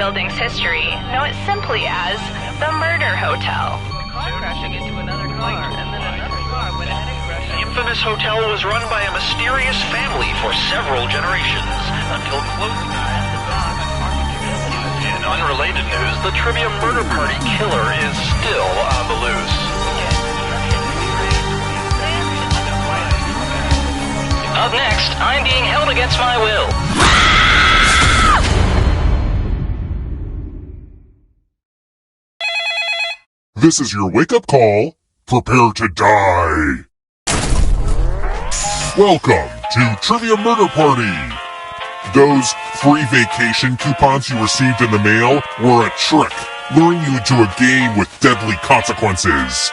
building's history, know it simply as the Murder Hotel. Crashing into another car, and then another car went ahead and crashed. The infamous hotel was run by a mysterious family for several generations, until close. In unrelated news, the trivia murder party killer is still on the loose. Up next, I'm being held against my will. This is your wake-up call. Prepare to die. Welcome to Trivia Murder Party. Those free vacation coupons you received in the mail were a trick, luring you into a game with deadly consequences.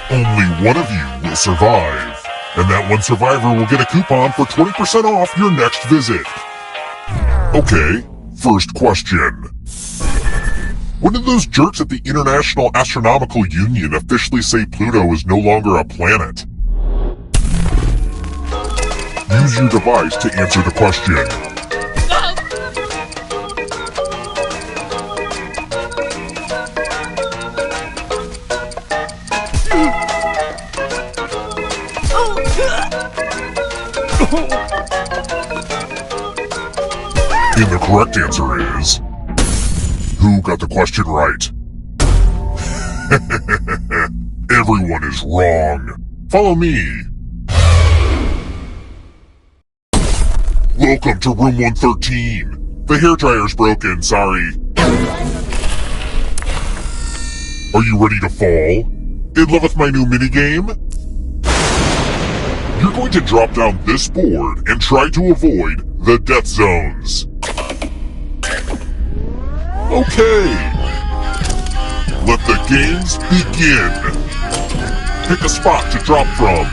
Only one of you will survive, and that one survivor will get a coupon for 20% off your next visit. Okay, first question. When did those jerks at the International Astronomical Union officially say Pluto is no longer a planet? Use your device to answer the question. And the correct answer is... Who got the question right? Everyone is wrong. Follow me. Welcome to room 113. The hairdryer's broken, sorry. Are you ready to fall? In love with my new minigame? You're going to drop down this board and try to avoid the death zones. Okay. Let the games begin. Pick a spot to drop from.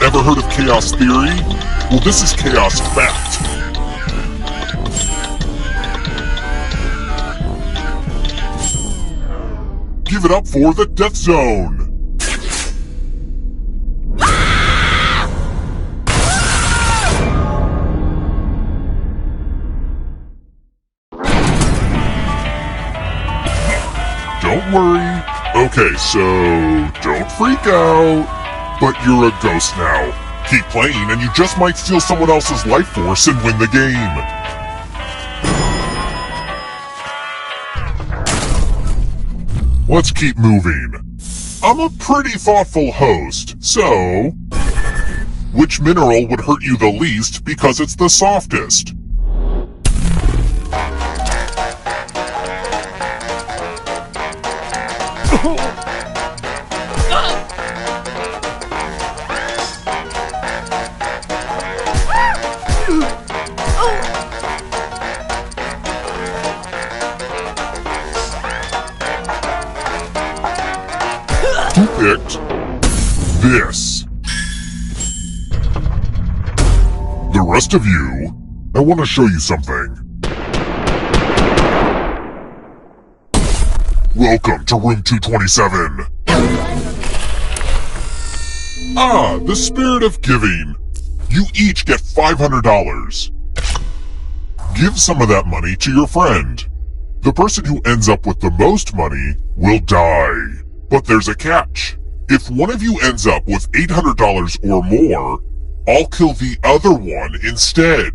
Ever heard of chaos theory? Well, this is chaos fact. Give it up for the death zone. Don't worry. Okay, so don't freak out. But you're a ghost now. Keep playing and you just might steal someone else's life force and win the game. Let's keep moving. I'm a pretty thoughtful host, so... Which mineral would hurt you the least because it's the softest? Who picked this? The rest of you, I want to show you something. Welcome to room 227. Ah, the spirit of giving. You each get $500. Give some of that money to your friend. The person who ends up with the most money will die. But there's a catch. If one of you ends up with $800 or more, I'll kill the other one instead.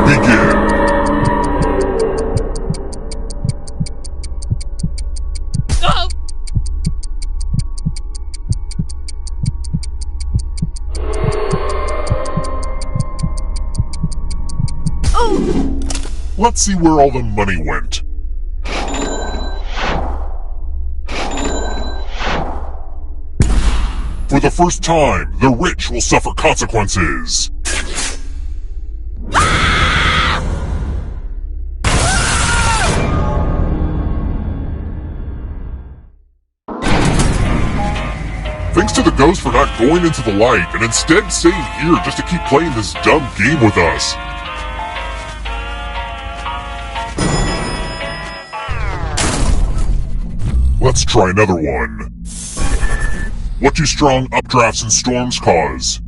Begin. Let's see where all the money went. For the first time, the rich will suffer consequences. Thanks to the ghost for not going into the light and instead staying here just to keep playing this dumb game with us. Let's try another one. What do strong updrafts and storms cause?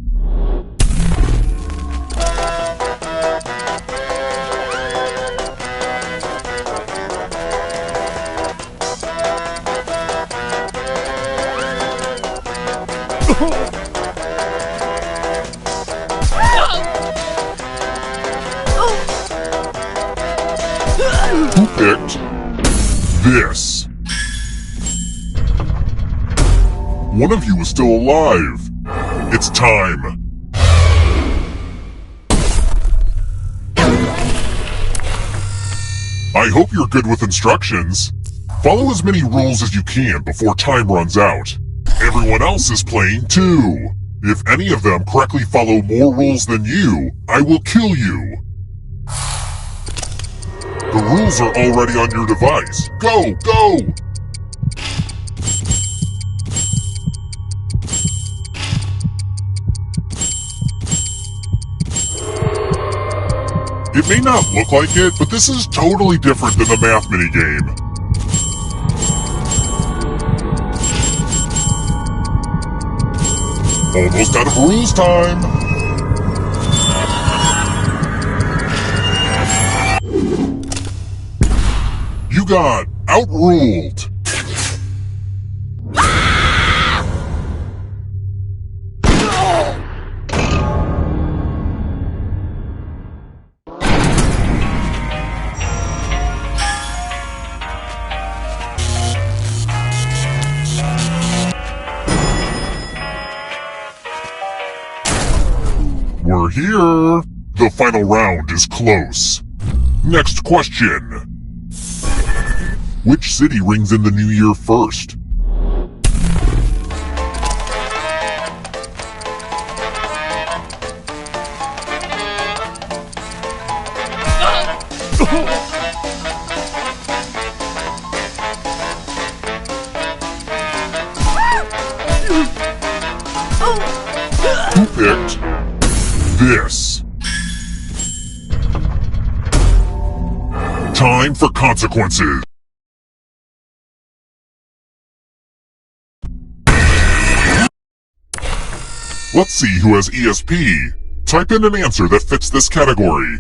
Who picked this? One of you is still alive. It's time. I hope you're good with instructions. Follow as many rules as you can before time runs out. Everyone else is playing too. If any of them correctly follow more rules than you, I will kill you. The rules are already on your device. Go, go! It may not look like it, but this is totally different than the math minigame. Almost out of rules time! You got outruled! We're here! The final round is close. Next question. Which city rings in the new year first? Who picked this? Time for consequences. Let's see who has ESP. Type in an answer that fits this category.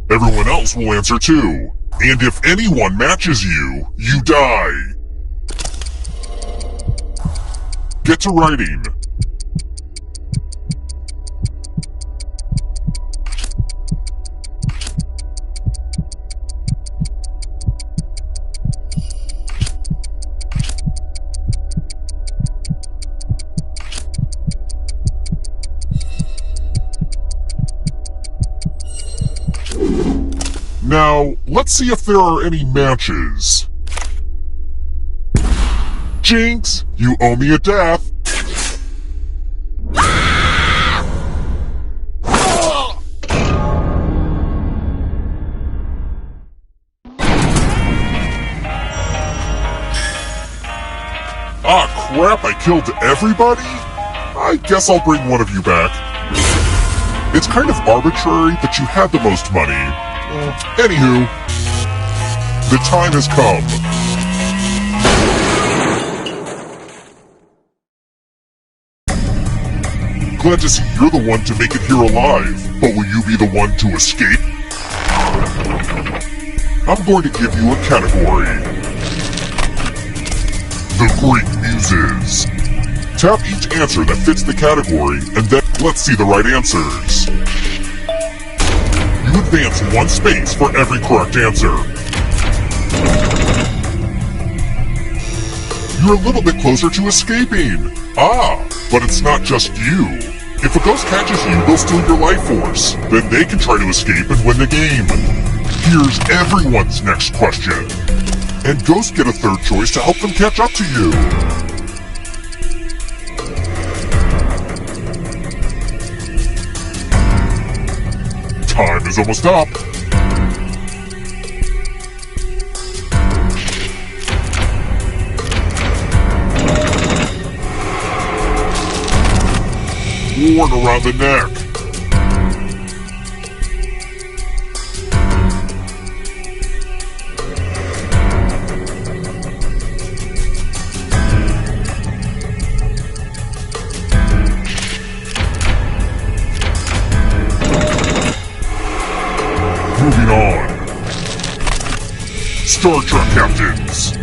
Everyone else will answer too. And if anyone matches you, you die. Get to writing. Now, let's see if there are any matches. Jinx, you owe me a death. Ah, crap, I killed everybody? I guess I'll bring one of you back. It's kind of arbitrary, but you had the most money. Anywho, the time has come. Glad to see you're the one to make it here alive, but will you be the one to escape? I'm going to give you a category. The Great Muses. Tap each answer that fits the category, and then let's see the right answers. You advance one space for every correct answer. You're a little bit closer to escaping. Ah, but it's not just you. If a ghost catches you, they'll steal your life force. Then they can try to escape and win the game. Here's everyone's next question. And ghosts get a third choice to help them catch up to you. Time is almost up. Worn around the neck. Star Trek captains.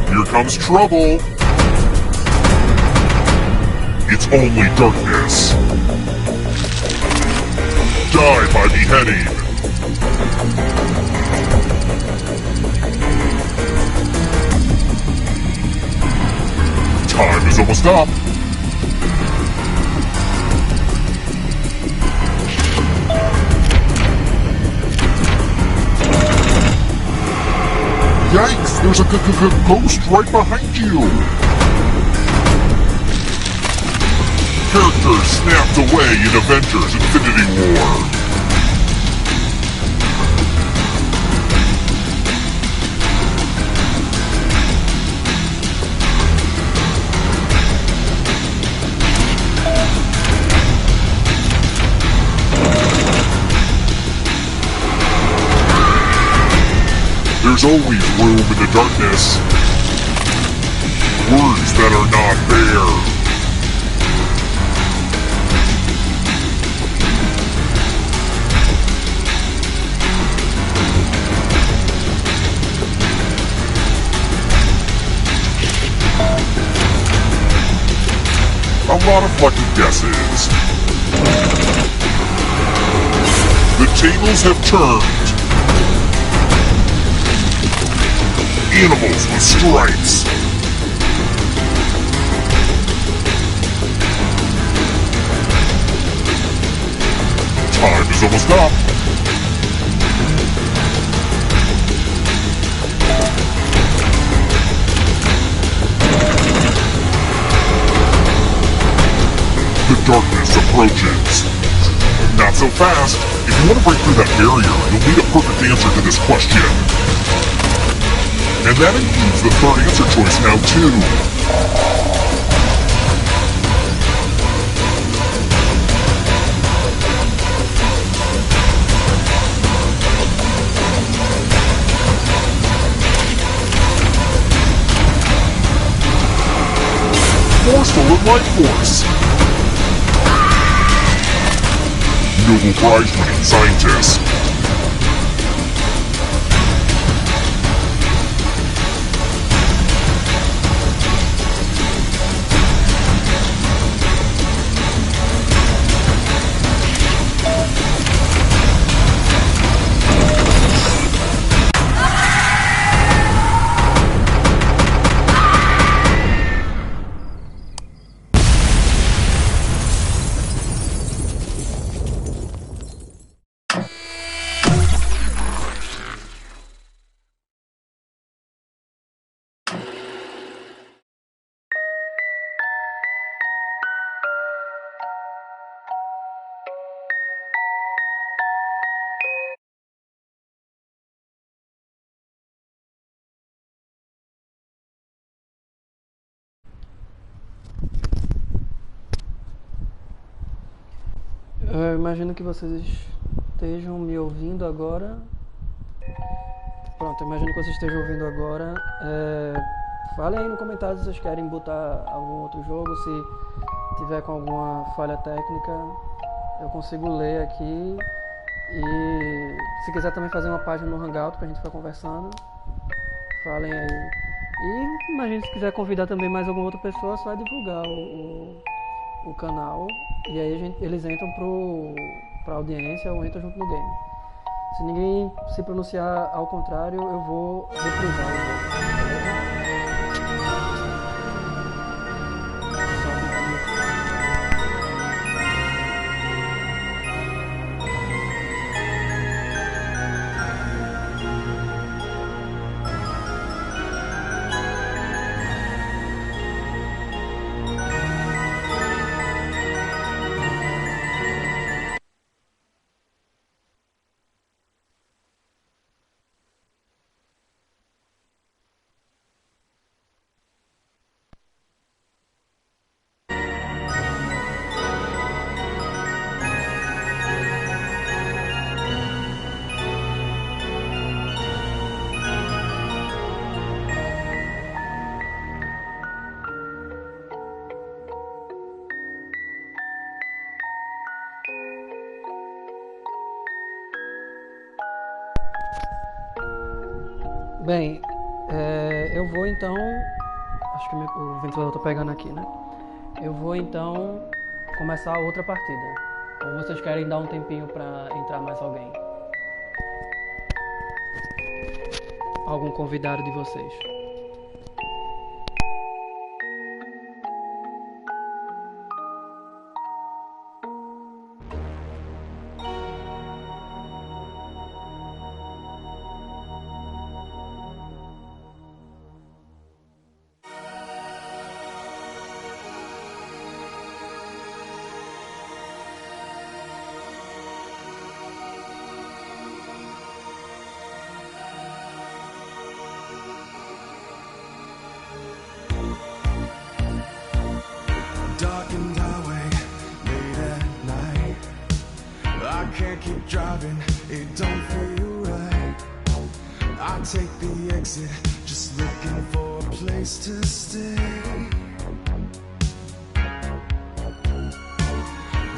Here comes trouble. It's only darkness. Die by beheading. Time is almost up. Yikes! There's a ghost right behind you! Characters snapped away in Avengers Infinity War. There's always room in the darkness. Words that are not there. A lot of lucky guesses. The tables have turned. Animals with stripes. Time is almost up. The darkness approaches. Not so fast. If you want to break through that barrier, you'll need a perfect answer to this question. And that includes the third answer choice now, too. Morsel of Life Force. Nobel Prize-winning scientist. Eu imagino que vocês estejam me ouvindo agora. Pronto, imagino que vocês estejam ouvindo agora. Falem aí no comentário se vocês querem botar algum outro jogo, se tiver com alguma falha técnica, eu consigo ler aqui. E se quiser também fazer uma página no Hangout pra gente ficar conversando, falem aí. E imagino se quiser convidar também mais alguma outra pessoa, só divulgar o canal. E aí eles entram pra audiência ou entram junto no game. Se ninguém se pronunciar ao contrário, eu vou reprisar o jogo. Bem, eu vou então... Acho que o ventilador tá pegando aqui, né? Eu vou então começar outra partida. Ou vocês querem dar um tempinho pra entrar mais alguém? Algum convidado de vocês? Darkened highway, late at night. I can't keep driving, it don't feel right. I take the exit, just looking for a place to stay.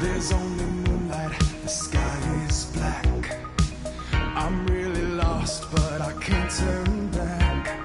There's only moonlight, the sky is black. I'm really lost, but I can't turn back.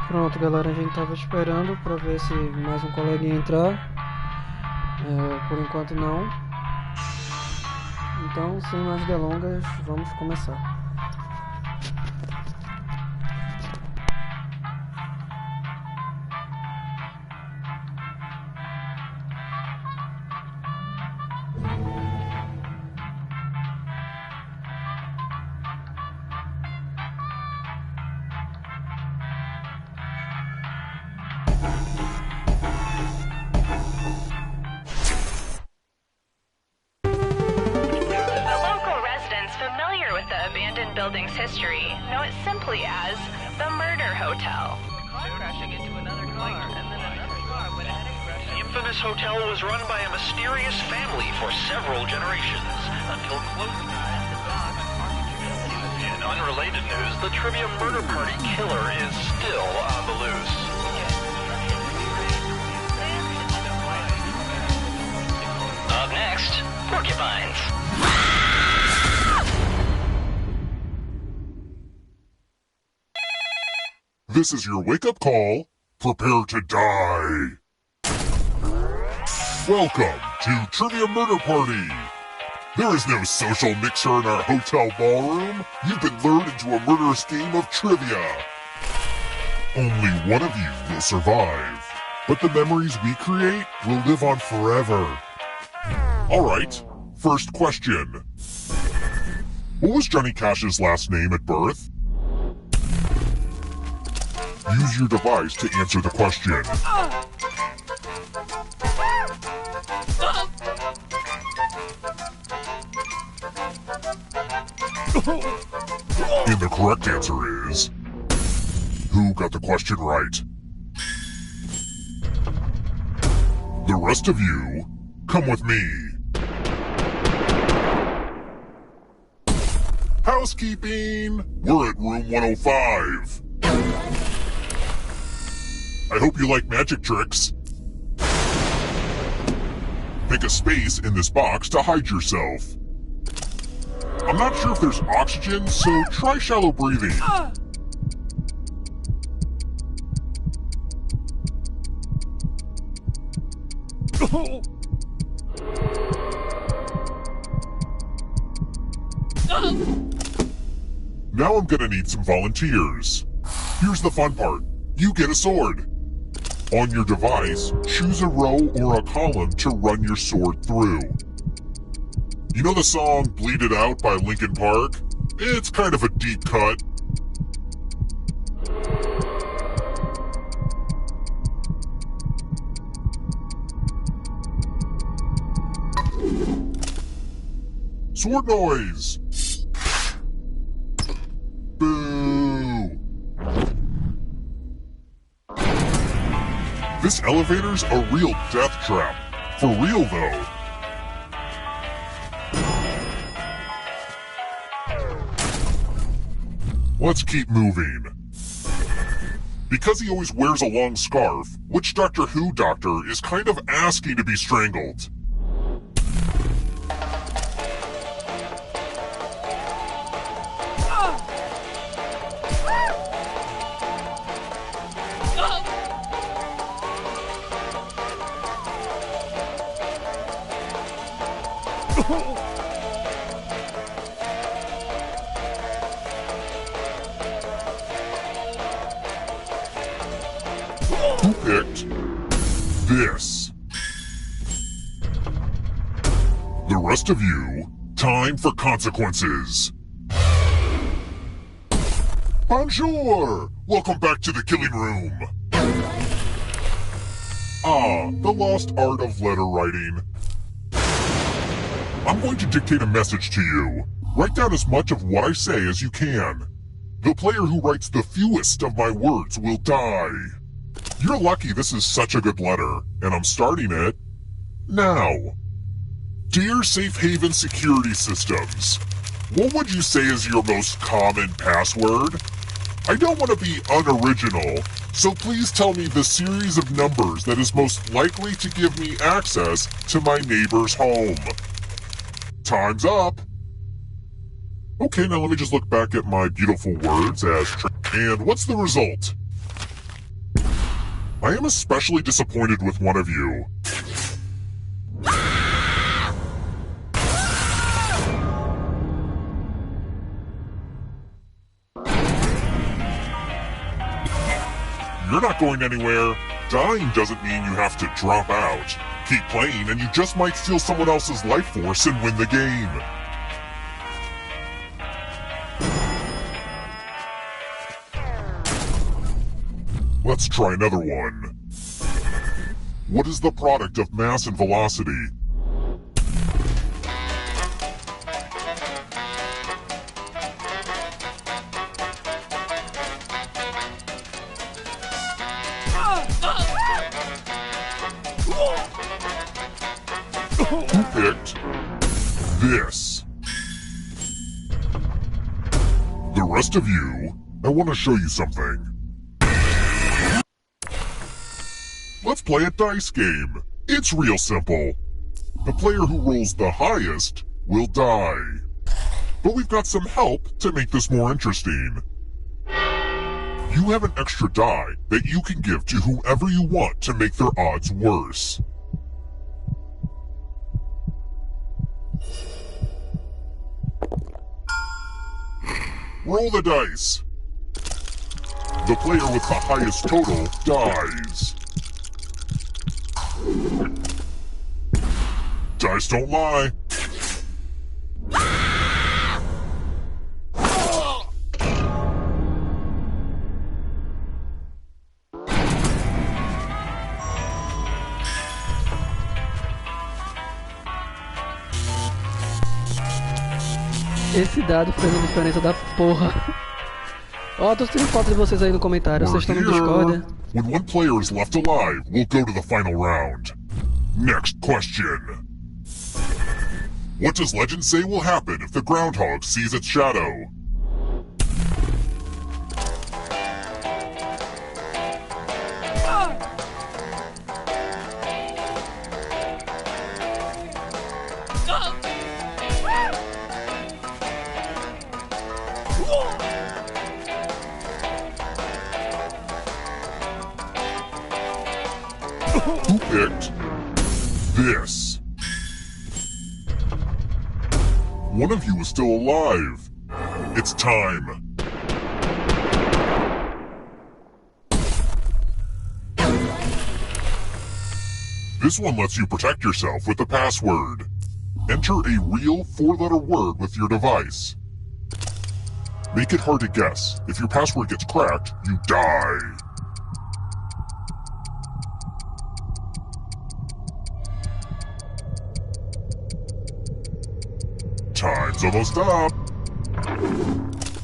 Pronto, galera, a gente tava esperando pra ver se mais um colega ia entrar. Por enquanto não. Então, sem mais delongas, vamos começar. Building's history know it simply as the Murder Hotel. Crashing into another car, and then another car went ahead and crashed. The infamous hotel was run by a mysterious family for several generations until close. In unrelated news, the Trivia Murder Party killer is still on the loose. Up next, porcupines. This is your wake-up call. Prepare to die. Welcome to Trivia Murder Party. There is no social mixer in our hotel ballroom. You've been lured into a murderous game of trivia. Only one of you will survive, but the memories we create will live on forever. Alright, first question. What was Johnny Cash's last name at birth? Use your device to answer the question. And the correct answer is... Who got the question right? The rest of you, come with me. Housekeeping! We're at room 105. I hope you like magic tricks. Make a space in this box to hide yourself. I'm not sure if there's oxygen, so try shallow breathing. Now I'm gonna need some volunteers. Here's the fun part. You get a sword. On your device, choose a row or a column to run your sword through. You know the song Bleed It Out by Linkin Park? It's kind of a deep cut. Sword noise! Boo! This elevator's a real death trap. For real, though. Let's keep moving. Because he always wears a long scarf, which Doctor Who doctor is kind of asking to be strangled? Who picked this? The rest of you, time for consequences. Bonjour! Welcome back to the killing room. Ah, the lost art of letter writing. I'm going to dictate a message to you. Write down as much of what I say as you can. The player who writes the fewest of my words will die. You're lucky this is such a good letter, and I'm starting it now. Dear Safe Haven Security Systems, what would you say is your most common password? I don't want to be unoriginal, so please tell me the series of numbers that is most likely to give me access to my neighbor's home. Time's up. Okay, now let me just look back at my beautiful words and what's the result? I am especially disappointed with one of you. You're not going anywhere. Dying doesn't mean you have to drop out. Keep playing and you just might steal someone else's life force and win the game. Let's try another one. What is the product of mass and velocity? Who picked this? The rest of you, I want to show you something. Let's play a dice game. It's real simple. The player who rolls the highest will die. But we've got some help to make this more interesting. You have an extra die that you can give to whoever you want to make their odds worse. Roll the dice. The player with the highest total dies. Dice don't lie. Esse dado fez a diferença da porra. Ó, tô tirando foto de vocês aí no comentário. Vocês estão no Discord? When one player is left alive, we'll go to the final round. Next question. What does legend say will happen if the groundhog sees its shadow? Who picked this? One of you is still alive. It's time. This one lets you protect yourself with a password. Enter a real 4-letter word with your device. Make it hard to guess. If your password gets cracked, you die. Time's almost up.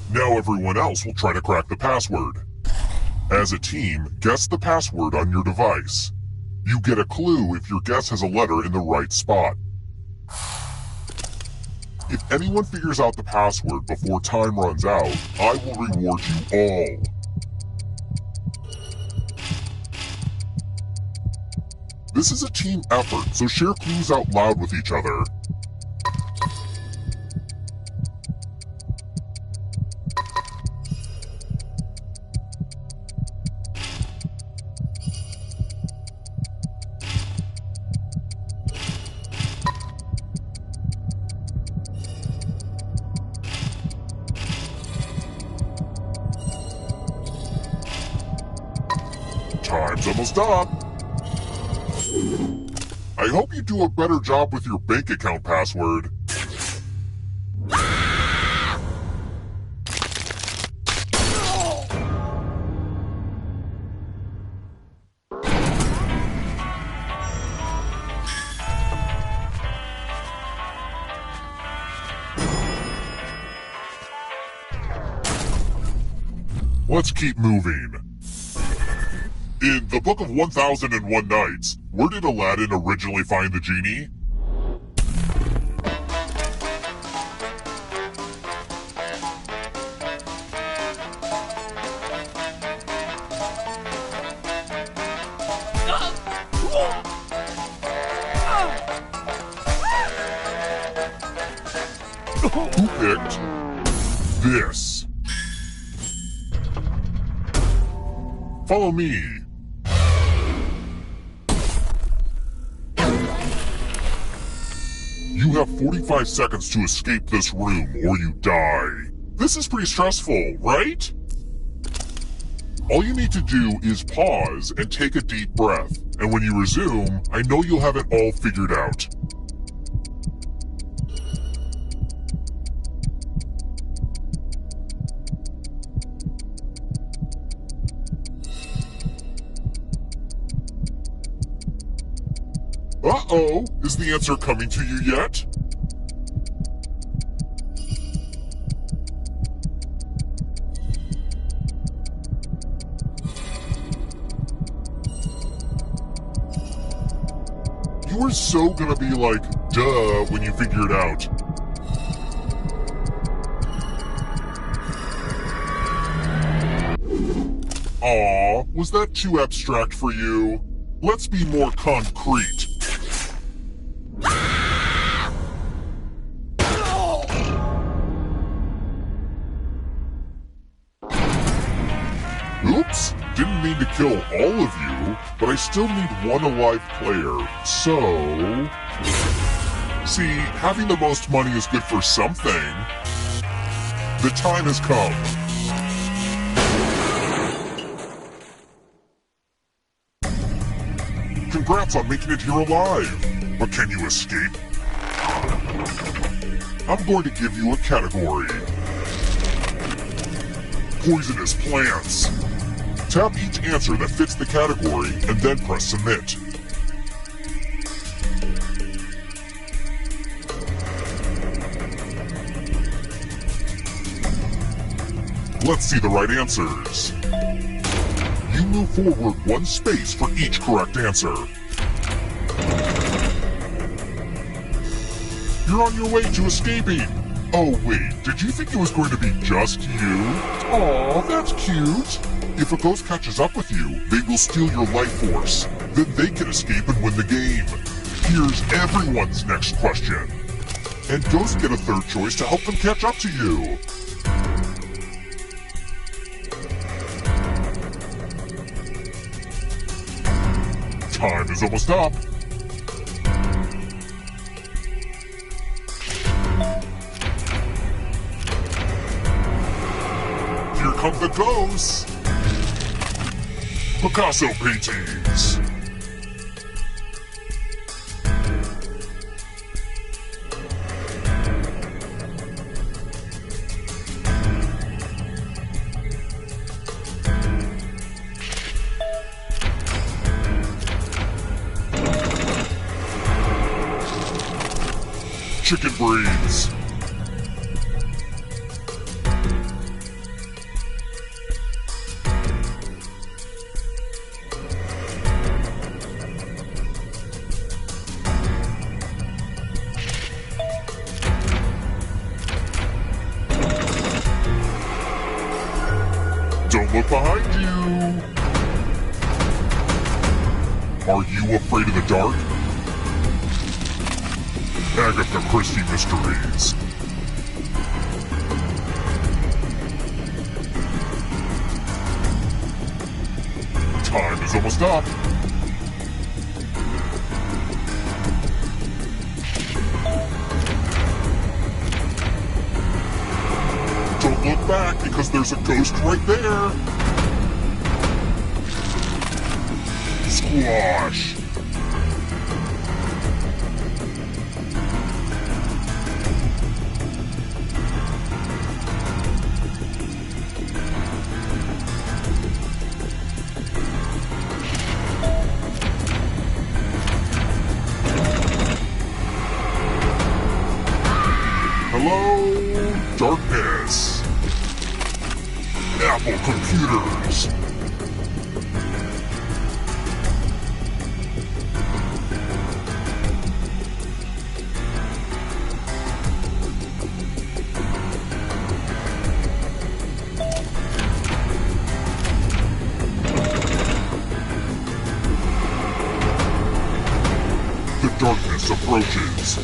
Now everyone else will try to crack the password. As a team, guess the password on your device. You get a clue if your guess has a letter in the right spot. If anyone figures out the password before time runs out, I will reward you all. This is a team effort, so share clues out loud with each other. Time's almost up. I hope you do a better job with your bank account password. Let's keep moving. In the Book of 1001 Nights, where did Aladdin originally find the genie? Who picked this? Follow me. You have 45 seconds to escape this room or you die. This is pretty stressful, right? All you need to do is pause and take a deep breath. And when you resume, I know you'll have it all figured out. Uh-oh, is the answer coming to you yet? You were so gonna be like, duh, when you figure it out. Aw, was that too abstract for you? Let's be more concrete. Oops, didn't mean to kill all of you, but I still need one alive player, so... See, having the most money is good for something. The time has come. Congrats on making it here alive. But can you escape? I'm going to give you a category. Poisonous plants. Tap each answer that fits the category and then press submit. Let's see the right answers. You move forward one space for each correct answer. You're on your way to escaping. Oh wait, did you think it was going to be just you? Aw, that's cute. If a ghost catches up with you, they will steal your life force. Then they can escape and win the game. Here's everyone's next question. And ghosts get a third choice to help them catch up to you. Time is almost up. Here come the ghosts. Picasso paintings. Chicken breeds. Don't look behind you. Are you afraid of the dark? Agatha Christie Mysteries. Time is almost up. Don't look back because there's a ghost right there. Squash. Hello, darkness. Apple computers. The darkness approaches.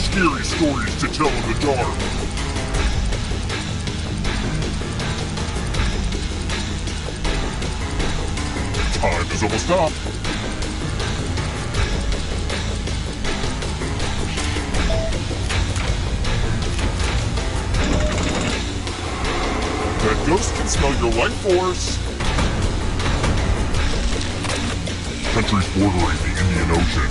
Scary stories to tell in the dark. Time is almost up. That ghost can smell your life force. Countries bordering the Indian Ocean.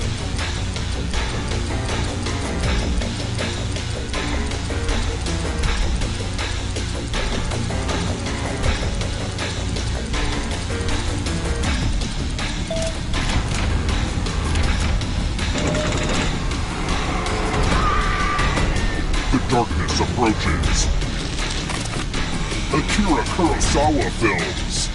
Darkness approaches. Akira Kurosawa films.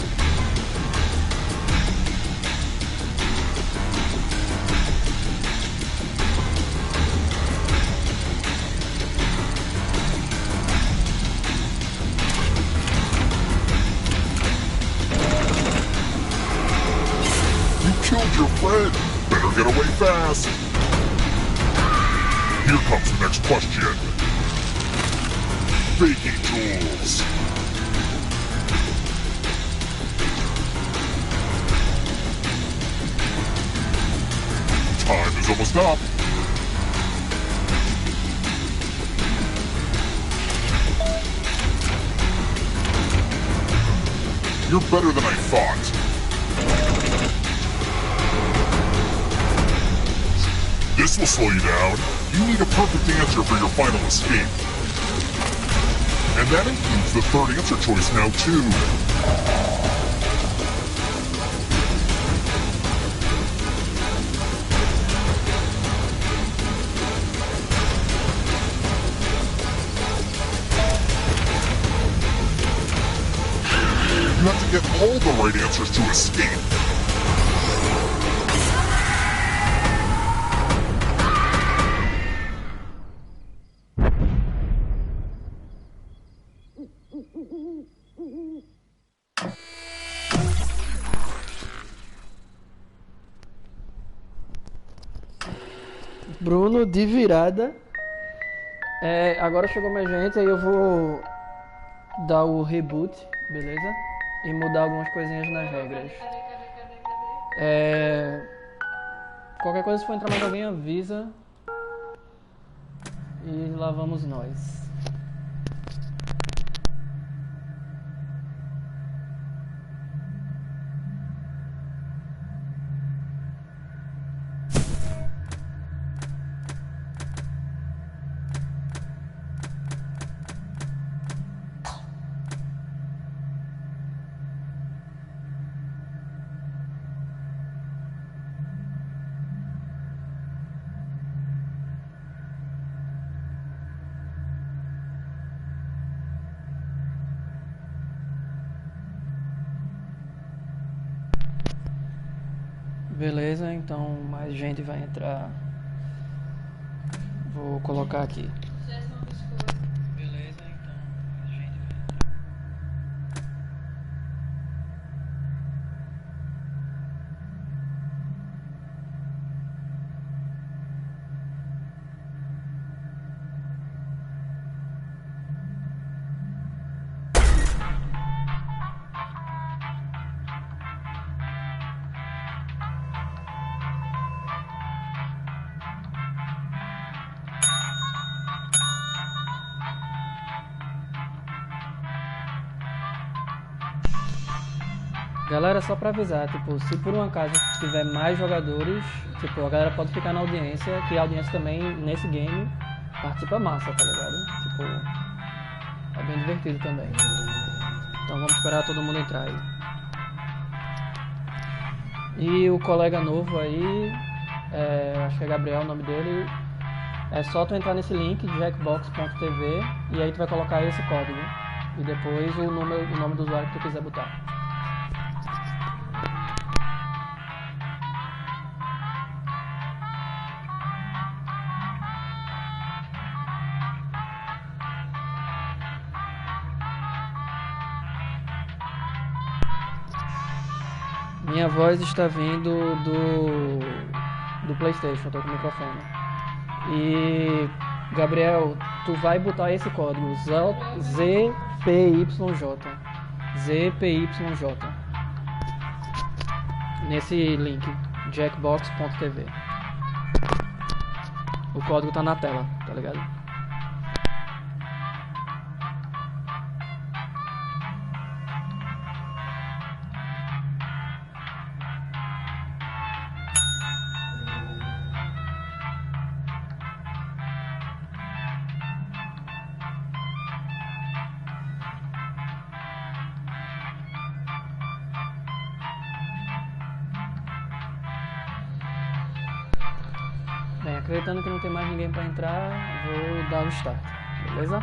You killed your friend. Better get away fast. Here comes the next question. Baking tools. Time is almost up. You're better than I thought. This will slow you down. You need a perfect answer for your final escape. And that includes the third answer choice now, too. You have to get all the right answers to escape. Bruno de virada. Agora chegou mais gente, aí eu vou dar o reboot, beleza? E mudar algumas coisinhas nas regras. Qualquer coisa, se for entrar mais alguém, avisa. E lá vamos nós. Beleza, então mais gente vai entrar. Vou colocar aqui. Beleza, então mais gente vai entrar. Galera, só pra avisar, tipo, se por um acaso tiver mais jogadores, tipo, a galera pode ficar na audiência, que a audiência também, nesse game, participa massa, tá ligado? Tipo, é bem divertido também. Então vamos esperar todo mundo entrar aí. E o colega novo aí, acho que é Gabriel o nome dele, é só tu entrar nesse link, jackbox.tv, e aí tu vai colocar esse código. E depois o nome do usuário que tu quiser botar. Minha voz está vindo do PlayStation, tô com o microfone. E Gabriel, tu vai botar esse código ZPYJ nesse link jackbox.tv. O código tá na tela, tá ligado? Bem, acreditando que não tem mais ninguém para entrar, vou dar o start, beleza?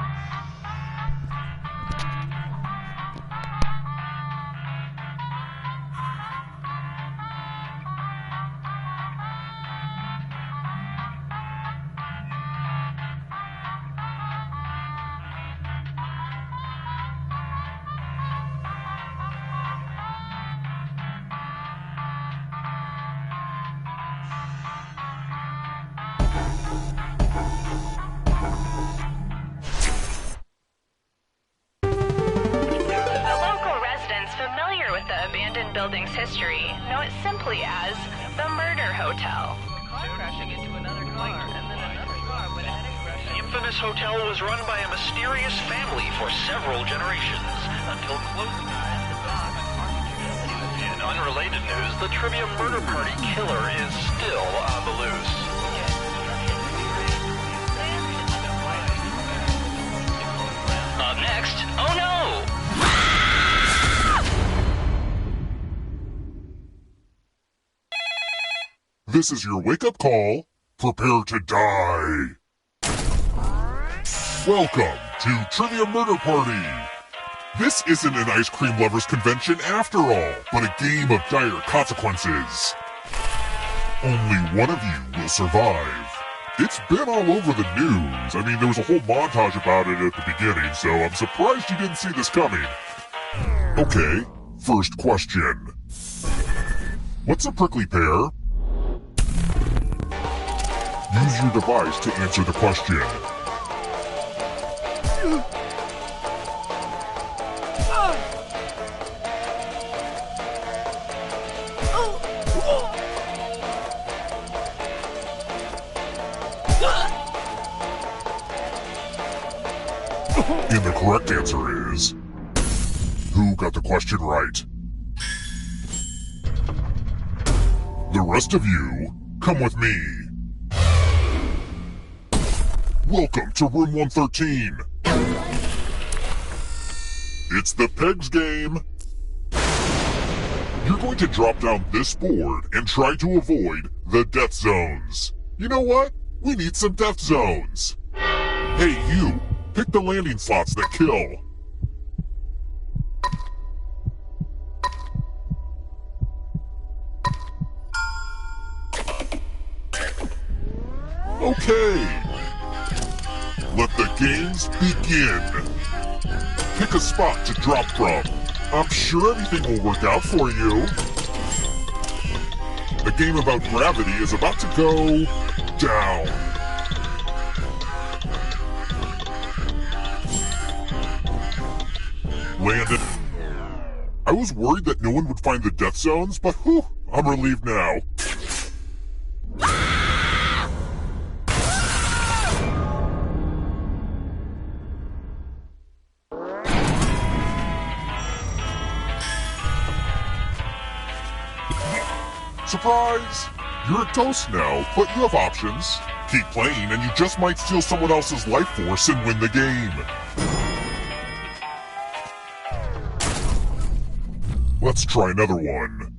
building's history know it simply as the Murder Hotel. Car crashing into another car, and then another car went ahead and crashed. The infamous hotel was run by a mysterious family for several generations, until close ties to God. In unrelated news, the trivia murder party killer is still on the loose. This is your wake-up call. Prepare to die. Welcome to Trivia Murder Party. This isn't an ice cream lovers convention after all, but a game of dire consequences. Only one of you will survive. It's been all over the news. I mean, there was a whole montage about it at the beginning, so I'm surprised you didn't see this coming. Okay, first question. What's a prickly pear? Use your device to answer the question. And the correct answer is... Who got the question right? The rest of you, come with me. Welcome to room 113. It's the Pegs game. You're going to drop down this board and try to avoid the death zones. You know what? We need some death zones. Hey, you, pick the landing slots that kill. Okay. Let the games begin. Pick a spot to drop from. I'm sure everything will work out for you. The game about gravity is about to go down. Landed. I was worried that no one would find the death zones, but whew, I'm relieved now. Surprise! You're a ghost now, but you have options. Keep playing and you just might steal someone else's life force and win the game. Let's try another one.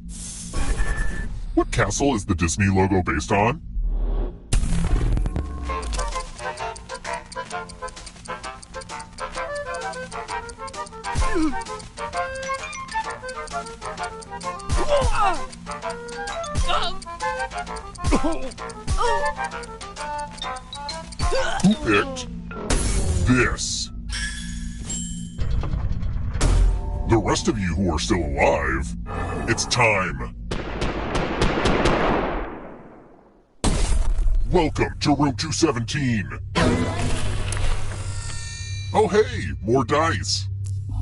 What castle is the Disney logo based on? Who picked this? The rest of you who are still alive, it's time. Welcome to room 217. Oh hey, more dice.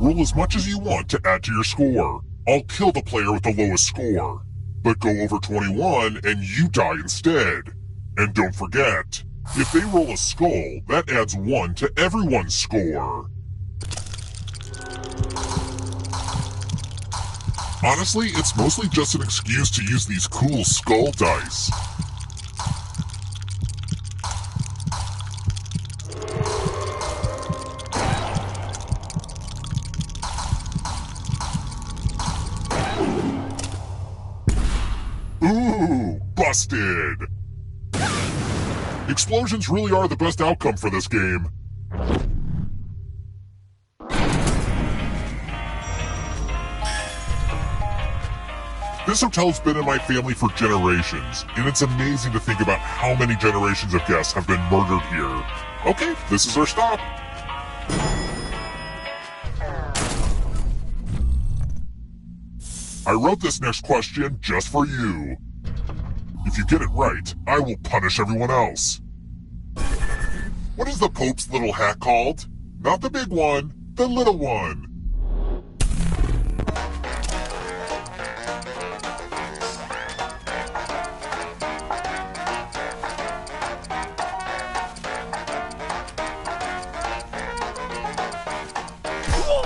Roll as much as you want to add to your score. I'll kill the player with the lowest score. But go over 21 and you die instead. And don't forget, if they roll a skull, that adds 1 to everyone's score. Honestly, it's mostly just an excuse to use these cool skull dice. Ooh, busted! Explosions really are the best outcome for this game. This hotel's been in my family for generations, and it's amazing to think about how many generations of guests have been murdered here. Okay, this is our stop. I wrote this next question just for you. If you get it right, I will punish everyone else. What is the Pope's little hat called? Not the big one, the little one.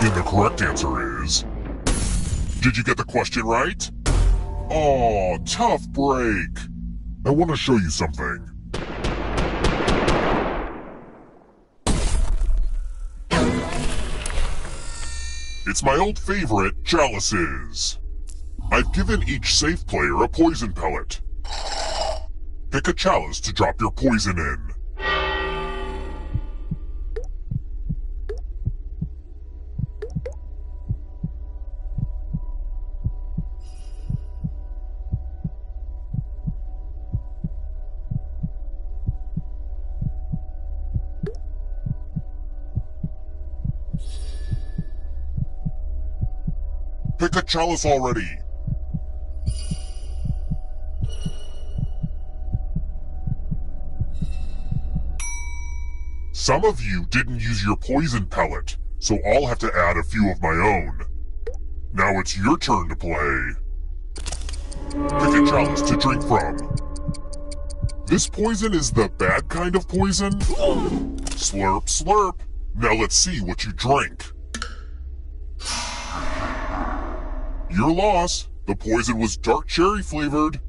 And the correct answer is... Did you get the question right? Aw, tough break. I want to show you something. It's my old favorite, chalices. I've given each safe player a poison pellet. Pick a chalice to drop your poison in. Pick a chalice already! Some of you didn't use your poison pellet, so I'll have to add a few of my own. Now it's your turn to play. Pick a chalice to drink from. This poison is the bad kind of poison? Slurp, slurp. Now let's see what you drink. Your loss. The poison was dark cherry flavored.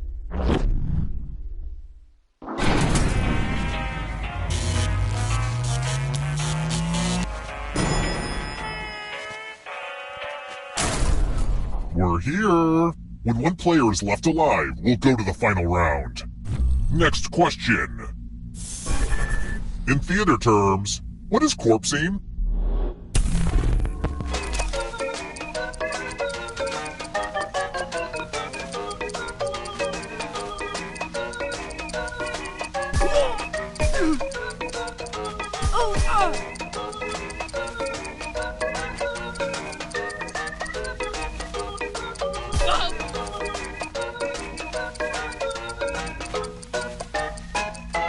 We're here. When one player is left alive, we'll go to the final round. Next question. In theater terms, what is corpsing?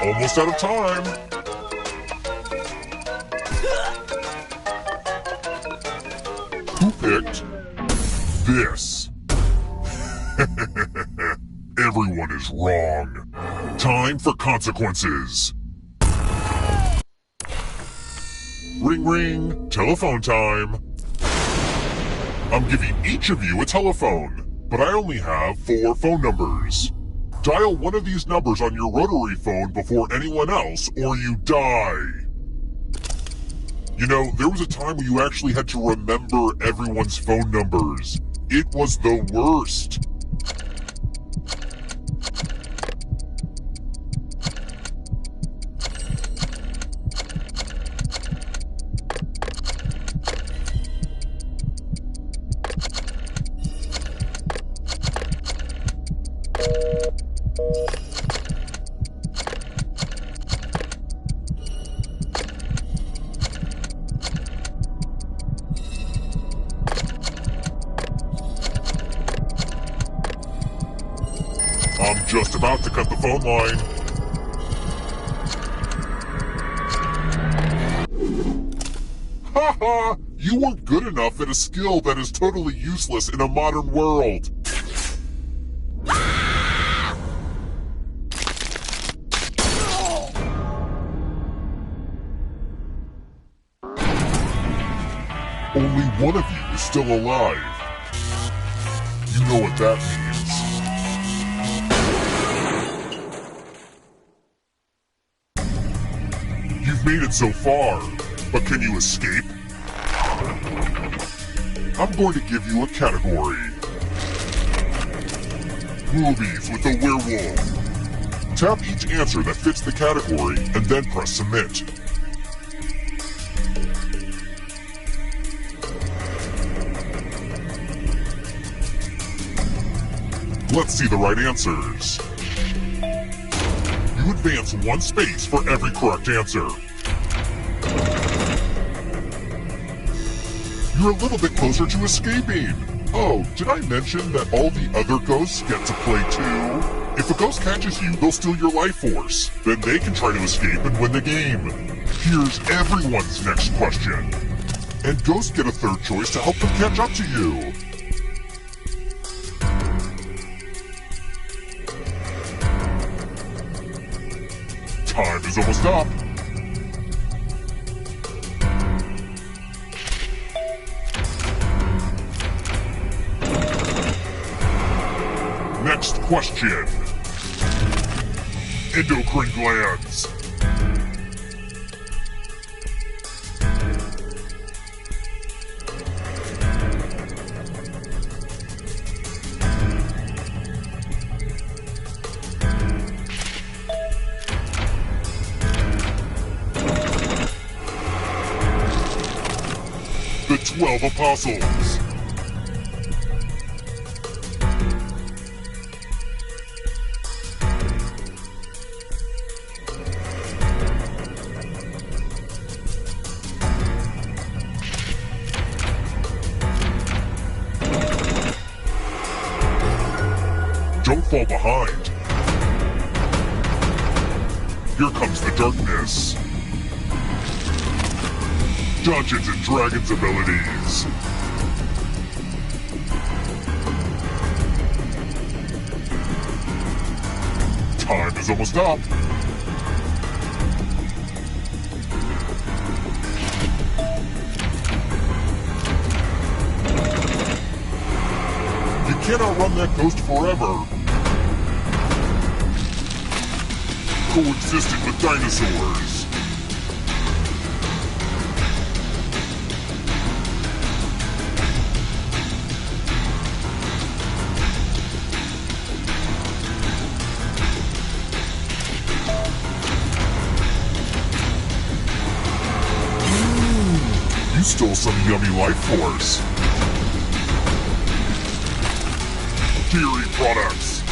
Almost out of time. Who picked this? Everyone is wrong. Time for consequences. Ring ring, telephone time. I'm giving each of you a telephone, but I only have 4 phone numbers. Dial one of these numbers on your rotary phone before anyone else, or you die. You know, there was a time when you actually had to remember everyone's phone numbers. It was the worst. I'm just about to cut the phone line. Haha! You weren't good enough at a skill that is totally useless in a modern world. Only one of you is still alive. You know what that means. You've made it so far, but can you escape? I'm going to give you a category. Movies with a werewolf. Tap each answer that fits the category and then press submit. Let's see the right answers. You advance 1 space for every correct answer. You're a little bit closer to escaping. Oh, did I mention that all the other ghosts get to play too? If a ghost catches you, they'll steal your life force. Then they can try to escape and win the game. Here's everyone's next question. And ghosts get a third choice to help them catch up to you. Time is almost up. Next question. Endocrine glands. 12 apostles. Don't fall behind. Here comes the darkness. Dungeons and Dragons abilities. Time is almost up. You can't outrun that ghost forever. Coexisting with dinosaurs. You stole some yummy life force. Dairy products.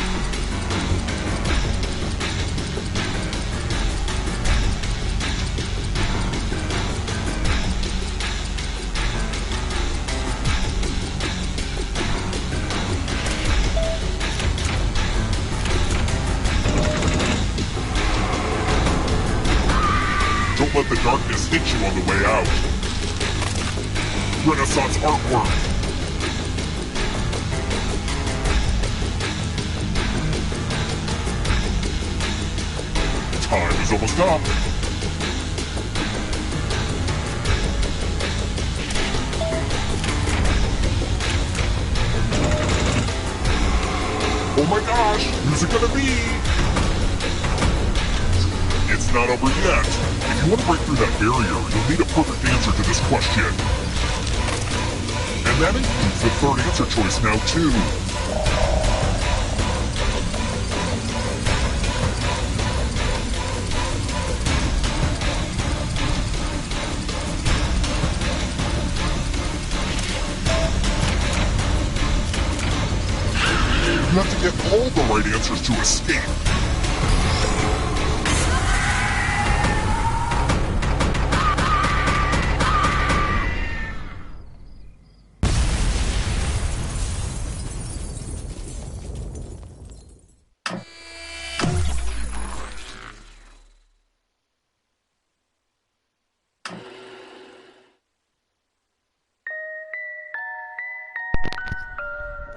Don't let the darkness hit you on the way out. Renaissance artwork. Time is almost up. Oh my gosh, who's it gonna be? It's not over yet. If you want to break through that barrier, you'll need a perfect answer to this question. And that includes the third answer choice now, too. You have to get all the right answers to escape.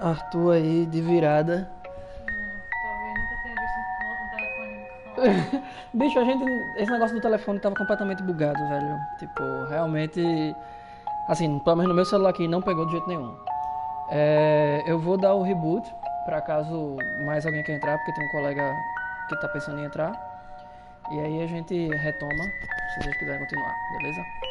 Arthur aí de virada. Talvez nunca tenha visto um telefone. Bicho, esse negócio do telefone tava completamente bugado, velho. Tipo, realmente. Assim, pelo menos no meu celular aqui não pegou de jeito nenhum. Eu vou dar o reboot, pra caso mais alguém quer entrar, porque tem um colega que tá pensando em entrar. E aí a gente retoma, se vocês quiserem continuar, beleza?